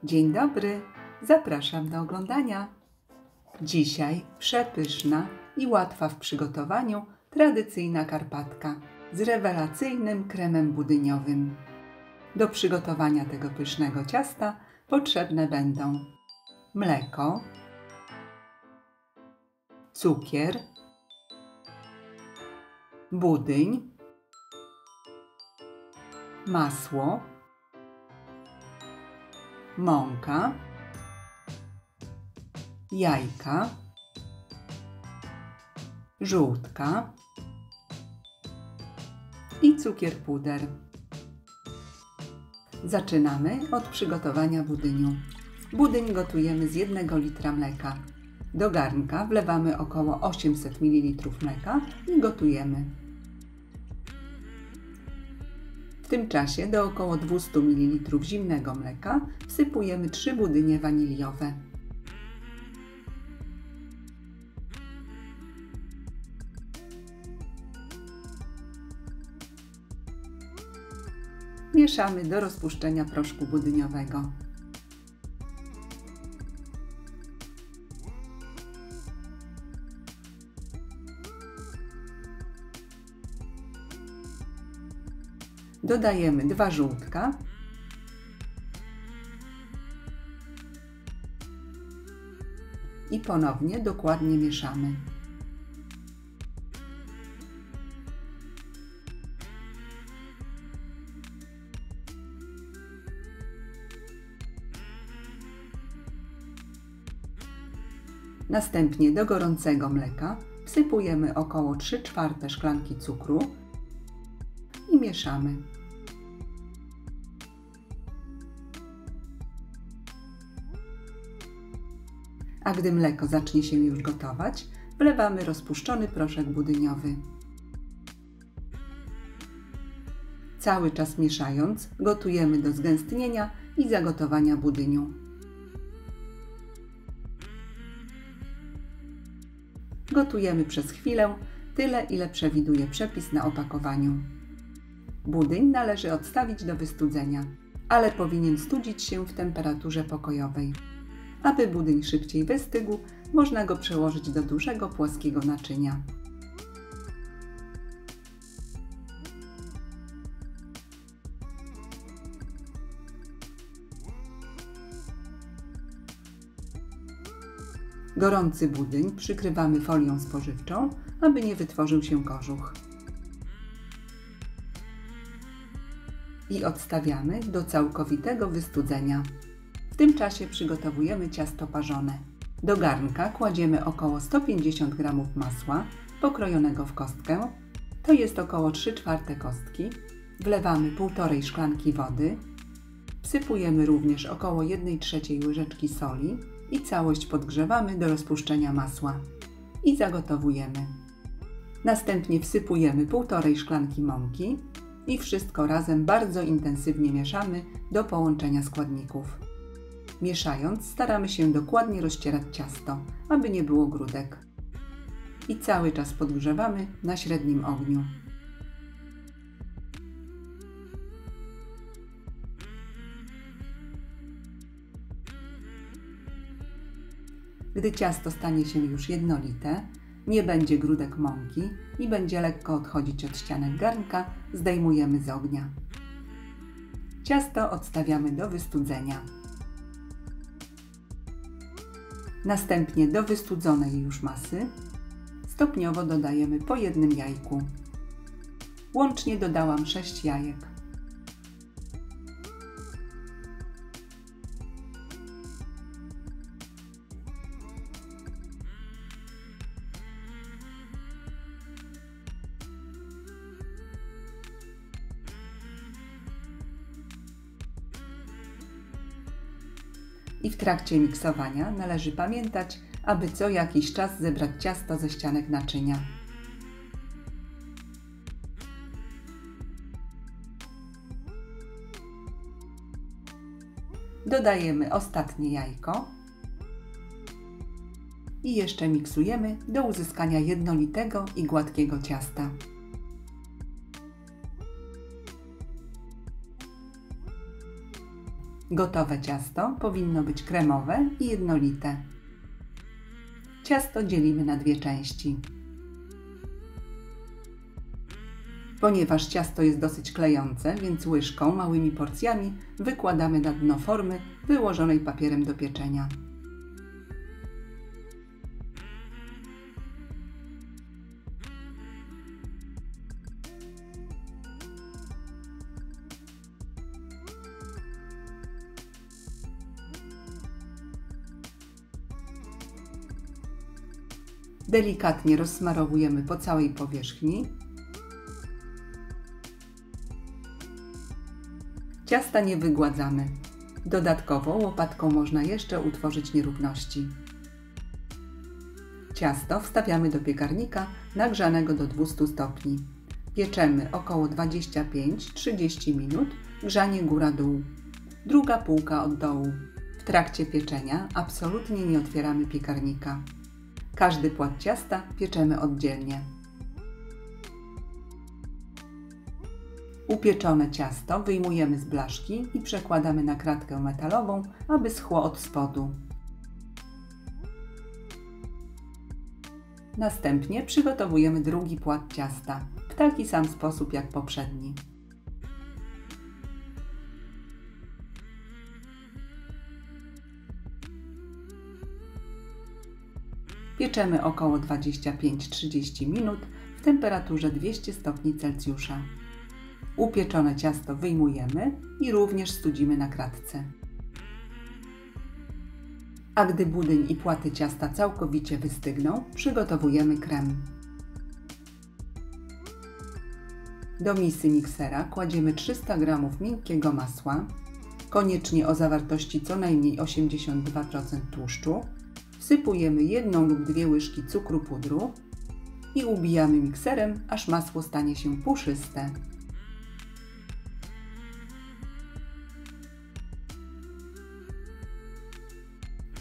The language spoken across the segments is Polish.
Dzień dobry, zapraszam do oglądania. Dzisiaj przepyszna i łatwa w przygotowaniu tradycyjna karpatka z rewelacyjnym kremem budyniowym. Do przygotowania tego pysznego ciasta potrzebne będą mleko, cukier, budyń, masło, mąka, jajka, żółtka i cukier puder. Zaczynamy od przygotowania budyniu. Budyń gotujemy z 1 litra mleka. Do garnka wlewamy około 800 ml mleka i gotujemy. W tym czasie do około 200 ml zimnego mleka wsypujemy 3 budynie waniliowe. Mieszamy do rozpuszczenia proszku budyniowego. Dodajemy 2 żółtka i ponownie dokładnie mieszamy. Następnie do gorącego mleka wsypujemy około 3/4 szklanki cukru i mieszamy. A gdy mleko zacznie się już gotować, wlewamy rozpuszczony proszek budyniowy. Cały czas mieszając, gotujemy do zgęstnienia i zagotowania budyniu. Gotujemy przez chwilę, tyle ile przewiduje przepis na opakowaniu. Budyń należy odstawić do wystudzenia, ale powinien studzić się w temperaturze pokojowej. Aby budyń szybciej wystygł, można go przełożyć do dużego płaskiego naczynia. Gorący budyń przykrywamy folią spożywczą, aby nie wytworzył się kożuch. I odstawiamy do całkowitego wystudzenia. W tym czasie przygotowujemy ciasto parzone. Do garnka kładziemy około 150 g masła pokrojonego w kostkę, to jest około 3/4 kostki. Wlewamy 1,5 szklanki wody, wsypujemy również około 1/3 łyżeczki soli i całość podgrzewamy do rozpuszczenia masła i zagotowujemy. Następnie wsypujemy 1,5 szklanki mąki i wszystko razem bardzo intensywnie mieszamy do połączenia składników. Mieszając, staramy się dokładnie rozcierać ciasto, aby nie było grudek. I cały czas podgrzewamy na średnim ogniu. Gdy ciasto stanie się już jednolite, nie będzie grudek mąki i będzie lekko odchodzić od ścianek garnka, zdejmujemy z ognia. Ciasto odstawiamy do wystudzenia. Następnie do wystudzonej już masy stopniowo dodajemy po 1 jajku. Łącznie dodałam 6 jajek. I w trakcie miksowania należy pamiętać, aby co jakiś czas zebrać ciasto ze ścianek naczynia. Dodajemy ostatnie jajko i jeszcze miksujemy do uzyskania jednolitego i gładkiego ciasta. Gotowe ciasto powinno być kremowe i jednolite. Ciasto dzielimy na dwie części. Ponieważ ciasto jest dosyć klejące, więc łyżką małymi porcjami wykładamy na dno formy wyłożonej papierem do pieczenia. Delikatnie rozsmarowujemy po całej powierzchni. Ciasta nie wygładzamy. Dodatkowo łopatką można jeszcze utworzyć nierówności. Ciasto wstawiamy do piekarnika nagrzanego do 200 stopni. Pieczemy około 25-30 minut, grzanie góra-dół. Druga półka od dołu. W trakcie pieczenia absolutnie nie otwieramy piekarnika. Każdy płat ciasta pieczemy oddzielnie. Upieczone ciasto wyjmujemy z blaszki i przekładamy na kratkę metalową, aby schło od spodu. Następnie przygotowujemy drugi płat ciasta, w taki sam sposób jak poprzedni. Pieczemy około 25-30 minut w temperaturze 200 stopni Celsjusza. Upieczone ciasto wyjmujemy i również studzimy na kratce. A gdy budyń i płaty ciasta całkowicie wystygną, przygotowujemy krem. Do misy miksera kładziemy 300 g miękkiego masła, koniecznie o zawartości co najmniej 82% tłuszczu, wsypujemy 1 lub 2 łyżki cukru pudru i ubijamy mikserem, aż masło stanie się puszyste.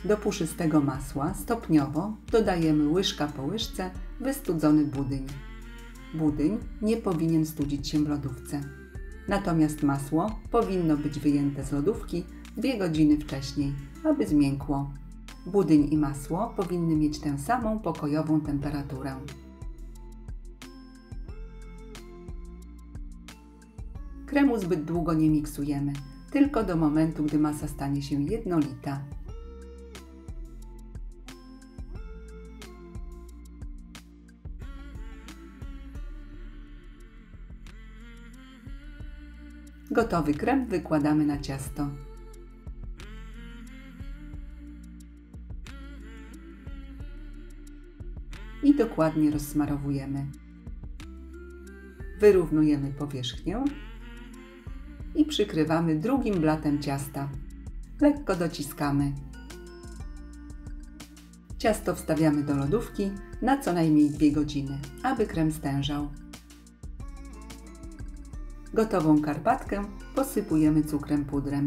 Do puszystego masła stopniowo dodajemy łyżka po łyżce wystudzony budyń. Budyń nie powinien studzić się w lodówce. Natomiast masło powinno być wyjęte z lodówki 2 godziny wcześniej, aby zmiękło. Budyń i masło powinny mieć tę samą pokojową temperaturę. Kremu zbyt długo nie miksujemy, tylko do momentu, gdy masa stanie się jednolita. Gotowy krem wykładamy na ciasto. I dokładnie rozsmarowujemy. Wyrównujemy powierzchnię i przykrywamy drugim blatem ciasta. Lekko dociskamy. Ciasto wstawiamy do lodówki na co najmniej 2 godziny, aby krem stężał. Gotową karpatkę posypujemy cukrem pudrem.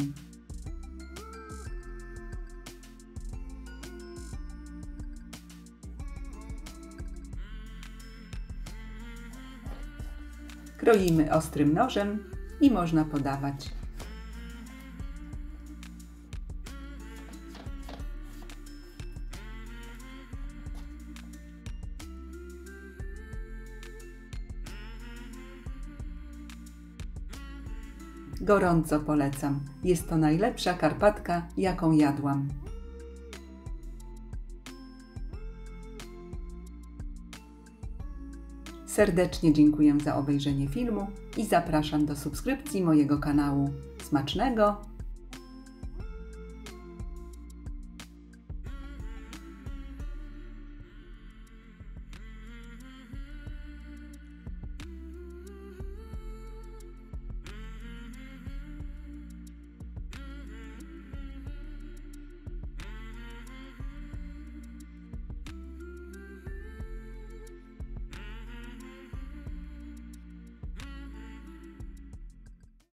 Kroimy ostrym nożem i można podawać. Gorąco polecam. Jest to najlepsza karpatka, jaką jadłam. Serdecznie dziękuję za obejrzenie filmu i zapraszam do subskrypcji mojego kanału. Smacznego!